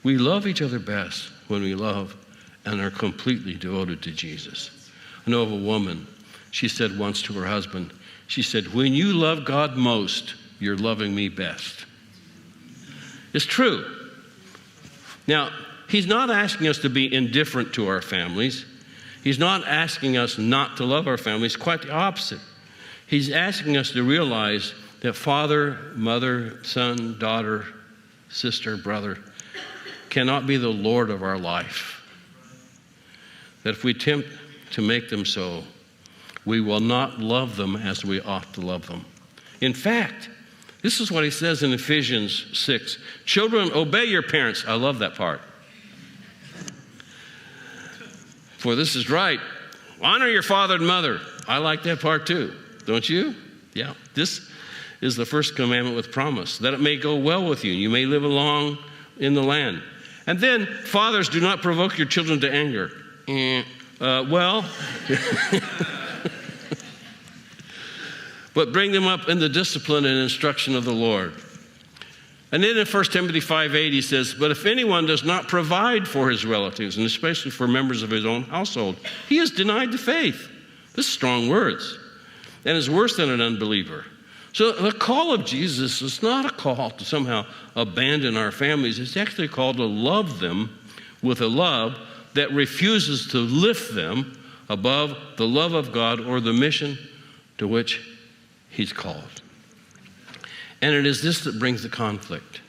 We love each other best when we love and are completely devoted to Jesus. I know of a woman, she said once to her husband, she said, when you love God most, you're loving me best. It's true. Now, he's not asking us to be indifferent to our families. He's not asking us not to love our families, quite the opposite. He's asking us to realize that father, mother, son, daughter, sister, brother cannot be the Lord of our life. That if we attempt to make them so, we will not love them as we ought to love them. In fact, this is what he says in Ephesians 6. Children, obey your parents. I love that part. For this is right. Honor your father and mother. I like that part too. Don't you? Yeah. This is the first commandment with promise, that it may go well with you. You may live long in the land. And then, fathers, do not provoke your children to anger. But bring them up in the discipline and instruction of the Lord. And then in 1 Timothy 5:8, he says, but if anyone does not provide for his relatives, and especially for members of his own household, he has denied the faith. This is strong words. And is worse than an unbeliever. So the call of Jesus is not a call to somehow abandon our families. It's actually a call to love them with a love that refuses to lift them above the love of God or the mission to which he's called. And it is this that brings the conflict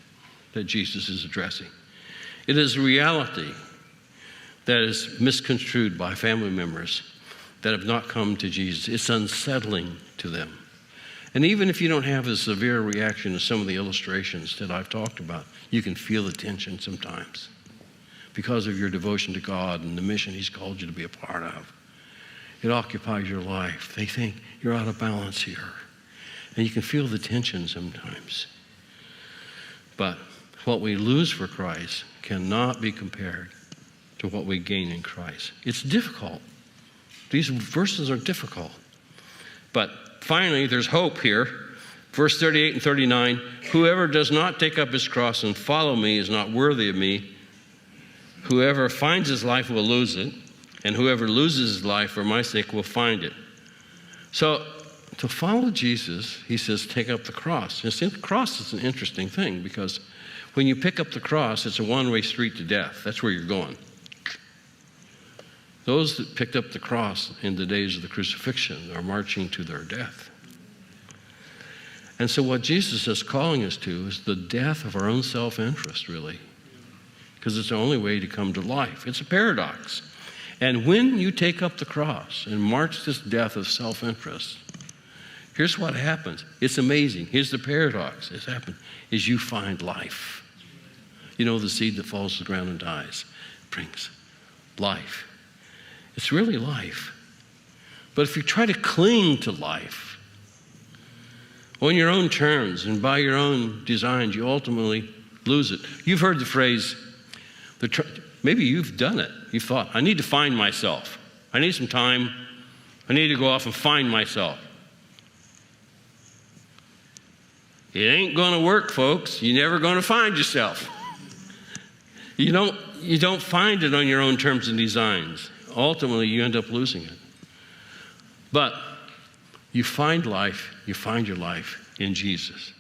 that Jesus is addressing. It is reality that is misconstrued by family members that have not come to Jesus. It's unsettling to them. And even if you don't have a severe reaction to some of the illustrations that I've talked about, you can feel the tension sometimes because of your devotion to God and the mission he's called you to be a part of. It occupies your life. They think you're out of balance here. And you can feel the tension sometimes. But what we lose for Christ cannot be compared to what we gain in Christ. It's difficult. These verses are difficult. But finally, there's hope here. Verse 38 and 39, whoever does not take up his cross and follow me is not worthy of me. Whoever finds his life will lose it, and whoever loses his life for my sake will find it. So, to follow Jesus, he says, take up the cross. You see, the cross is an interesting thing because when you pick up the cross, it's a one-way street to death. That's where you're going. Those that picked up the cross in the days of the crucifixion are marching to their death. And so what Jesus is calling us to is the death of our own self-interest, really, because it's the only way to come to life. It's a paradox. And when you take up the cross and march this death of self-interest, here's what happens. It's amazing. Here's the paradox. It's happened, is you find life. You know, the seed that falls to the ground and dies brings life. It's really life. But if you try to cling to life on your own terms and by your own designs, you ultimately lose it. You've heard the phrase, maybe you've done it. You've thought, I need to find myself. I need some time. I need to go off and find myself. It ain't going to work, folks. You're never going to find yourself. You don't find it on your own terms and designs. Ultimately, you end up losing it. But you find life, you find your life in Jesus.